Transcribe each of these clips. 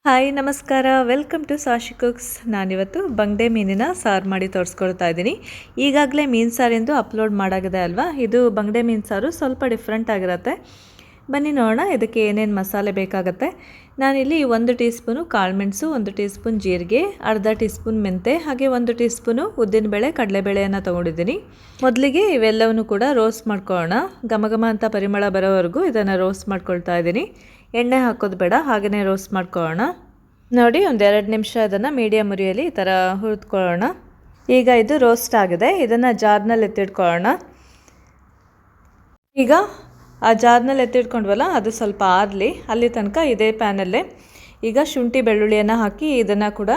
Hi ನಮಸ್ಕಾರ, welcome to ಸಾಶಿ cooks. ನಾನಿವತ್ತು ಬಂಗಡೆ ಮೀನಿನ ಸಾರು ಮಾಡಿ ತೋರಿಸ್ಕೊಳ್ತಾ ಇದ್ದೀನಿ. ಈಗಾಗಲೇ ಮೀನು ಸಾರಿಂದು ಅಪ್ಲೋಡ್ ಮಾಡಾಗಿದೆ ಅಲ್ವಾ. ಇದು ಬಂಗಡೆ ಮೀನು ಸಾರು ಸ್ವಲ್ಪ ಡಿಫ್ರೆಂಟ್ ಆಗಿರುತ್ತೆ. ಬನ್ನಿ ನೋಡೋಣ ಇದಕ್ಕೆ ಏನೇನು ಮಸಾಲೆ ಬೇಕಾಗುತ್ತೆ. ನಾನಿಲ್ಲಿ 1 ಟೀ ಸ್ಪೂನು ಕಾಳುಮೆಣಸು, 1 ಟೀ ಸ್ಪೂನ್ ಜೀರಿಗೆ, ಅರ್ಧ ಟೀ ಸ್ಪೂನ್ ಮೆಂತೆ, ಹಾಗೆ 1 ಟೀ ಸ್ಪೂನು ಉದ್ದಿನಬೇಳೆ ಕಡಲೆಬೇಳೆಯನ್ನು ತೊಗೊಂಡಿದ್ದೀನಿ. ಮೊದಲಿಗೆ ಇವೆಲ್ಲವನ್ನು ಕೂಡ ರೋಸ್ಟ್ ಮಾಡ್ಕೊಳ್ಳೋಣ. ಘಮ ಅಂತ ಪರಿಮಳ ಬರೋವರೆಗೂ ಇದನ್ನು ರೋಸ್ಟ್ ಮಾಡ್ಕೊಳ್ತಾ ಇದ್ದೀನಿ. ಎಣ್ಣೆ ಹಾಕೋದು ಬೇಡ, ಹಾಗೆಯೇ ರೋಸ್ಟ್ ಮಾಡ್ಕೊಳ್ಳೋಣ. ನೋಡಿ, 1-2 ನಿಮಿಷ ಇದನ್ನು ಮೀಡಿಯಮ್ ಉರಿಯಲ್ಲಿ ಈ ಥರ ಹುರಿದುಕೊಳ್ಳೋಣ. ಈಗ ಇದು ರೋಸ್ಟ್ ಆಗಿದೆ. ಇದನ್ನು ಜಾರ್ನಲ್ಲಿ ಎತ್ತಿಟ್ಕೊಳ್ಳೋಣ. ಈಗ ಆ ಜಾರ್ನಲ್ಲಿ ಎತ್ತಿಟ್ಕೊಂಡ್ವಲ್ಲ, ಅದು ಸ್ವಲ್ಪ ಆರಲಿ. ಅಲ್ಲಿ ತನಕ ಇದೇ ಪ್ಯಾನಲ್ಲೇ ಈಗ ಶುಂಠಿ ಬೆಳ್ಳುಳ್ಳಿಯನ್ನು ಹಾಕಿ ಇದನ್ನು ಕೂಡ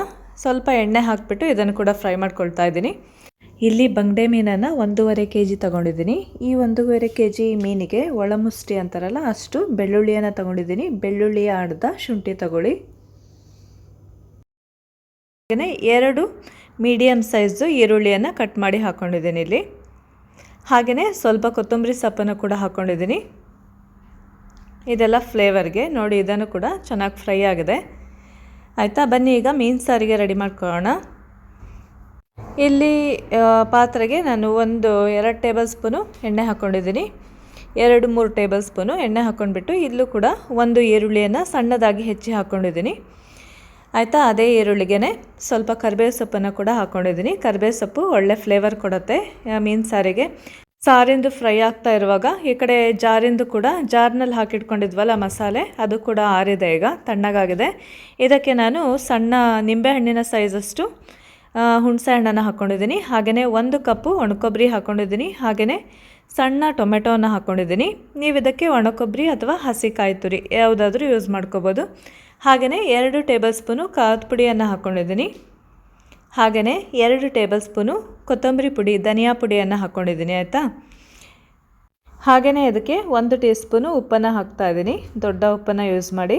ಸ್ವಲ್ಪ ಎಣ್ಣೆ ಹಾಕಿಬಿಟ್ಟು ಇದನ್ನು ಕೂಡ ಫ್ರೈ ಮಾಡ್ಕೊಳ್ತಾ ಇದ್ದೀನಿ. ಇಲ್ಲಿ ಬಂಗಡೆ ಮೀನನ್ನು 1.5 kg ತೊಗೊಂಡಿದ್ದೀನಿ. ಈ 1.5 kg ಮೀನಿಗೆ ಒಳಮುಷ್ಟಿ ಅಂತಾರಲ್ಲ ಅಷ್ಟು ಬೆಳ್ಳುಳ್ಳಿಯನ್ನು ತೊಗೊಂಡಿದ್ದೀನಿ. ಬೆಳ್ಳುಳ್ಳಿಯ ಅರ್ಧ, ಶುಂಠಿ ತಗೊಳ್ಳಿ. ಹಾಗೆಯೇ 2 ಮೀಡಿಯಮ್ ಸೈಜು ಈರುಳ್ಳಿಯನ್ನು ಕಟ್ ಮಾಡಿ ಹಾಕ್ಕೊಂಡಿದ್ದೀನಿ ಇಲ್ಲಿ. ಹಾಗೆಯೇ ಸ್ವಲ್ಪ ಕೊತ್ತಂಬರಿ ಸೊಪ್ಪನ್ನು ಕೂಡ ಹಾಕ್ಕೊಂಡಿದ್ದೀನಿ. ಇದೆಲ್ಲ ಫ್ಲೇವರ್ಗೆ. ನೋಡಿ, ಇದನ್ನು ಕೂಡ ಚೆನ್ನಾಗಿ ಫ್ರೈ ಆಗಿದೆ. ಆಯಿತಾ, ಬನ್ನಿ ಈಗ ಮೀನು ಸಾರಿಗೆ ರೆಡಿ ಮಾಡ್ಕೊಳ್ಳೋಣ. ಇಲ್ಲಿ ಪಾತ್ರೆಗೆ ನಾನು 1-2 ಟೇಬಲ್ ಸ್ಪೂನು ಎಣ್ಣೆ ಹಾಕ್ಕೊಂಡಿದ್ದೀನಿ. 2-3 ಟೇಬಲ್ ಸ್ಪೂನು ಎಣ್ಣೆ ಹಾಕ್ಕೊಂಡ್ಬಿಟ್ಟು ಇಲ್ಲೂ ಕೂಡ 1 ಈರುಳ್ಳಿಯನ್ನು ಸಣ್ಣದಾಗಿ ಹೆಚ್ಚಿ ಹಾಕ್ಕೊಂಡಿದ್ದೀನಿ. ಆಯಿತಾ, ಅದೇ ಈರುಳ್ಳಿಗೆ ಸ್ವಲ್ಪ ಕರಿಬೇವು ಸೊಪ್ಪನ್ನು ಕೂಡ ಹಾಕ್ಕೊಂಡಿದ್ದೀನಿ. ಕರಿಬೇವು ಸೊಪ್ಪು ಒಳ್ಳೆ ಫ್ಲೇವರ್ ಕೊಡುತ್ತೆ ಮೀನು ಸಾರಿಗೆ. ಸಾರಿಂದು ಫ್ರೈ ಆಗ್ತಾ ಇರುವಾಗ ಈ ಕಡೆ ಜಾರಿಂದು ಕೂಡ ಜಾರ್ನಲ್ಲಿ ಹಾಕಿಟ್ಕೊಂಡಿದ್ವಲ್ಲ ಮಸಾಲೆ, ಅದು ಕೂಡ ಆರಿದೆ, ಈಗ ತಣ್ಣಗಾಗಿದೆ. ಇದಕ್ಕೆ ನಾನು ಸಣ್ಣ ನಿಂಬೆಹಣ್ಣಿನ ಸೈಜಷ್ಟು ಹುಣಸೆ ಹಣ್ಣನ್ನು ಹಾಕ್ಕೊಂಡಿದ್ದೀನಿ. ಹಾಗೆಯೇ 1 ಕಪ್ಪು ಒಣಕೊಬ್ಬರಿ ಹಾಕ್ಕೊಂಡಿದ್ದೀನಿ. ಹಾಗೆಯೇ ಸಣ್ಣ ಟೊಮೆಟೊವನ್ನು ಹಾಕ್ಕೊಂಡಿದ್ದೀನಿ. ನೀವು ಇದಕ್ಕೆ ಒಣಕೊಬ್ಬರಿ ಅಥವಾ ಹಸಿ ಕಾಯಿ ತುರಿ ಯಾವುದಾದ್ರೂ ಯೂಸ್ ಮಾಡ್ಕೋಬೋದು. ಹಾಗೆಯೇ 2 ಟೇಬಲ್ ಸ್ಪೂನು ಖಾರದ ಪುಡಿಯನ್ನು ಹಾಕ್ಕೊಂಡಿದ್ದೀನಿ. ಹಾಗೆಯೇ 2 ಟೇಬಲ್ ಸ್ಪೂನು ಕೊತ್ತಂಬರಿ ಪುಡಿ, ಧನಿಯಾ ಪುಡಿಯನ್ನು ಹಾಕ್ಕೊಂಡಿದ್ದೀನಿ. ಆಯಿತಾ, ಹಾಗೆಯೇ ಇದಕ್ಕೆ 1 ಟೀ ಸ್ಪೂನು ಉಪ್ಪನ್ನು ಹಾಕ್ತಾಯಿದ್ದೀನಿ. ದೊಡ್ಡ ಉಪ್ಪನ್ನು ಯೂಸ್ ಮಾಡಿ.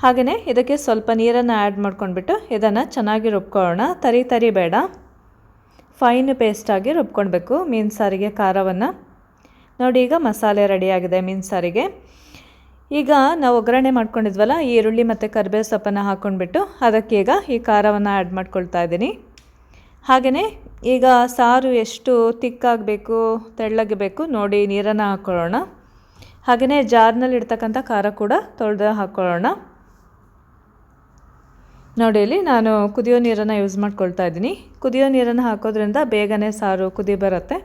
ಹಾಗೆಯೇ ಇದಕ್ಕೆ ಸ್ವಲ್ಪ ನೀರನ್ನು ಆ್ಯಡ್ ಮಾಡ್ಕೊಂಡ್ಬಿಟ್ಟು ಇದನ್ನು ಚೆನ್ನಾಗಿ ರುಬ್ಕೊಳ್ಳೋಣ. ತರಿ ಬೇಡ, ಫೈನ್ ಪೇಸ್ಟಾಗಿ ರುಬ್ಕೊಳ್ಬೇಕು ಮೀನು ಸಾರಿಗೆ ಖಾರವನ್ನು. ನೋಡಿ, ಈಗ ಮಸಾಲೆ ರೆಡಿಯಾಗಿದೆ ಮೀನು ಸಾರಿಗೆ. ಈಗ ನಾವು ಒಗ್ಗರಣೆ ಮಾಡ್ಕೊಂಡಿದ್ವಲ್ಲ, ಈರುಳ್ಳಿ ಮತ್ತು ಕರಿಬೇವು ಸೊಪ್ಪನ್ನು ಹಾಕ್ಕೊಂಡ್ಬಿಟ್ಟು ಅದಕ್ಕೆ ಈಗ ಈ ಖಾರವನ್ನು ಆ್ಯಡ್ ಮಾಡ್ಕೊಳ್ತಾ ಇದ್ದೀನಿ. ಹಾಗೆಯೇ ಈಗ ಸಾರು ಎಷ್ಟು ತಿಕ್ಕಾಗಬೇಕು, ತೆಳ್ಳಗೆ ಬೇಕು ನೋಡಿ ನೀರನ್ನು ಹಾಕ್ಕೊಳ್ಳೋಣ. ಹಾಗೆಯೇ ಜಾರ್ನಲ್ಲಿ ಇಡ್ತಕ್ಕಂಥ ಖಾರ ಕೂಡ ತೊಳೆದು ಹಾಕ್ಕೊಳ್ಳೋಣ. ನೋಡಿ, ಇಲ್ಲಿ ನಾನು ಕುದಿಯೋ ನೀರನ್ನು ಯೂಸ್ ಮಾಡ್ಕೊಳ್ತಾ ಇದ್ದೀನಿ. ಕುದಿಯೋ ನೀರನ್ನು ಹಾಕೋದ್ರಿಂದ ಬೇಗನೆ ಸಾರು ಕುದಿ ಬರುತ್ತೆ.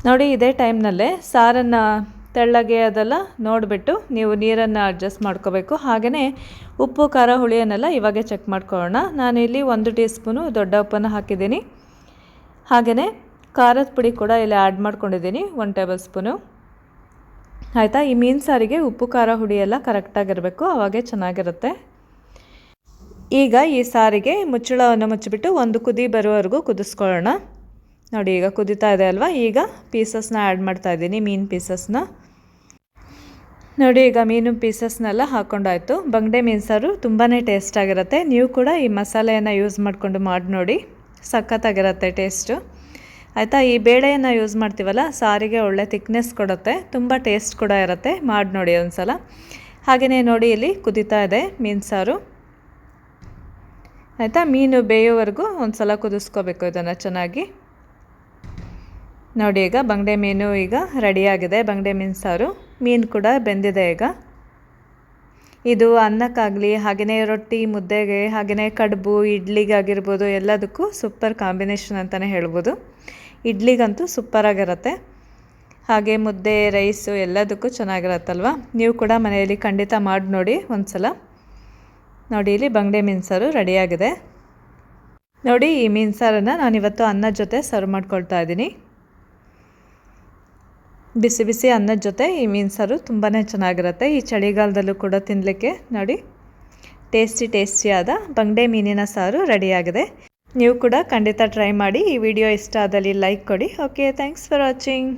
ನೋಡಿ, ಇದೇ ಟೈಮ್ನಲ್ಲೇ ಸಾರನ್ನು ತೆಳ್ಳಗೆ ಅದೆಲ್ಲ ನೋಡಿಬಿಟ್ಟು ನೀವು ನೀರನ್ನು ಅಡ್ಜಸ್ಟ್ ಮಾಡ್ಕೋಬೇಕು. ಹಾಗೆಯೇ ಉಪ್ಪು ಖಾರ ಹುಳಿಯನ್ನೆಲ್ಲ ಇವಾಗೆ ಚೆಕ್ ಮಾಡ್ಕೊಳ್ಳೋಣ. ನಾನಿಲ್ಲಿ 1 ಟೀ ಸ್ಪೂನು ದೊಡ್ಡ ಉಪ್ಪನ್ನು ಹಾಕಿದ್ದೀನಿ. ಹಾಗೆಯೇ ಖಾರದ ಪುಡಿ ಕೂಡ ಇಲ್ಲಿ ಆ್ಯಡ್ ಮಾಡ್ಕೊಂಡಿದ್ದೀನಿ, 1 ಟೇಬಲ್ ಸ್ಪೂನು. ಆಯಿತಾ, ಈ ಮೀನು ಸಾರಿಗೆ ಉಪ್ಪು ಖಾರ ಹುಳಿ ಎಲ್ಲ ಕರೆಕ್ಟಾಗಿರಬೇಕು, ಆವಾಗೇ ಚೆನ್ನಾಗಿರುತ್ತೆ. ಈಗ ಈ ಸಾರಿಗೆ ಮುಚ್ಚಳವನ್ನು ಮುಚ್ಚಿಬಿಟ್ಟು 1 ಕುದಿ ಬರುವವರೆಗೂ ಕುದಿಸ್ಕೊಳ್ಳೋಣ. ನೋಡಿ, ಈಗ ಕುದೀತಾ ಇದೆ ಅಲ್ವಾ. ಈಗ ಪೀಸಸ್ನ ಆ್ಯಡ್ ಮಾಡ್ತಾಯಿದ್ದೀನಿ, ಮೀನು ಪೀಸಸ್ನ. ನೋಡಿ, ಈಗ ಮೀನು ಪೀಸಸ್ನೆಲ್ಲ ಹಾಕ್ಕೊಂಡಾಯಿತು. ಬಂಗಡೆ ಮೀನು ಸಾರು ತುಂಬಾ ಟೇಸ್ಟಾಗಿರುತ್ತೆ. ನೀವು ಕೂಡ ಈ ಮಸಾಲೆಯನ್ನು ಯೂಸ್ ಮಾಡಿಕೊಂಡು ಮಾಡಿ ನೋಡಿ, ಸಖತ್ತಾಗಿರುತ್ತೆ ಟೇಸ್ಟು. ಆಯಿತಾ, ಈ ಬೇಳೆಯನ್ನು ಯೂಸ್ ಮಾಡ್ತೀವಲ್ಲ, ಸಾರಿಗೆ ಒಳ್ಳೆ ಥಿಕ್ನೆಸ್ ಕೊಡುತ್ತೆ, ತುಂಬ ಟೇಸ್ಟ್ ಕೂಡ ಇರುತ್ತೆ. ಮಾಡಿ ನೋಡಿ ಒಂದು ಸಲ. ಹಾಗೆಯೇ ನೋಡಿ, ಇಲ್ಲಿ ಕುದೀತಾ ಇದೆ ಮೀನು ಸಾರು. ಆಯಿತಾ, ಮೀನು ಬೇಯೋವರೆಗೂ ಒಂದು ಸಲ ಕುದಿಸ್ಕೋಬೇಕು ಇದನ್ನು ಚೆನ್ನಾಗಿ. ನೋಡಿ, ಈಗ ಬಂಗಡೆ ಮೀನು ಈಗ ರೆಡಿಯಾಗಿದೆ. ಬಂಗಡೆ ಮೀನು ಸಾರು, ಮೀನು ಕೂಡ ಬೆಂದಿದೆ. ಈಗ ಇದು ಅನ್ನಕ್ಕಾಗಲಿ, ಹಾಗೆಯೇ ರೊಟ್ಟಿ ಮುದ್ದೆಗೆ, ಹಾಗೆಯೇ ಕಡುಬು, ಇಡ್ಲಿಗಾಗಿರ್ಬೋದು, ಎಲ್ಲದಕ್ಕೂ ಸೂಪರ್ ಕಾಂಬಿನೇಷನ್ ಅಂತಲೇ ಹೇಳ್ಬೋದು. ಇಡ್ಲಿಗಂತೂ ಸೂಪರಾಗಿರುತ್ತೆ. ಹಾಗೆ ಮುದ್ದೆ, ರೈಸು ಎಲ್ಲದಕ್ಕೂ ಚೆನ್ನಾಗಿರುತ್ತಲ್ವ. ನೀವು ಕೂಡ ಮನೆಯಲ್ಲಿ ಖಂಡಿತ ಮಾಡಿ ನೋಡಿ ಒಂದು ಸಲ. ನೋಡಿ, ಇಲ್ಲಿ ಬಂಗಡೆ ಮೀನು ಸಾರು ರೆಡಿಯಾಗಿದೆ. ನೋಡಿ, ಈ ಮೀನು ಸಾರನ್ನು ನಾನಿವತ್ತು ಅನ್ನದ ಜೊತೆ ಸರ್ವ್ ಮಾಡ್ಕೊಳ್ತಾ ಇದ್ದೀನಿ. ಬಿಸಿ ಬಿಸಿ ಅನ್ನದ ಜೊತೆ ಈ ಮೀನು ಸಾರು ತುಂಬಾ ಚೆನ್ನಾಗಿರುತ್ತೆ. ಈ ಚಳಿಗಾಲದಲ್ಲೂ ಕೂಡ ತಿನ್ನಲಿಕ್ಕೆ. ನೋಡಿ, ಟೇಸ್ಟಿಯಾದ ಬಂಗಡೆ ಮೀನಿನ ಸಾರು ರೆಡಿಯಾಗಿದೆ. ನೀವು ಕೂಡ ಖಂಡಿತ ಟ್ರೈ ಮಾಡಿ. ಈ ವಿಡಿಯೋ ಇಷ್ಟ ಆದಲ್ಲಿ ಲೈಕ್ ಕೊಡಿ. Okay, thanks for watching.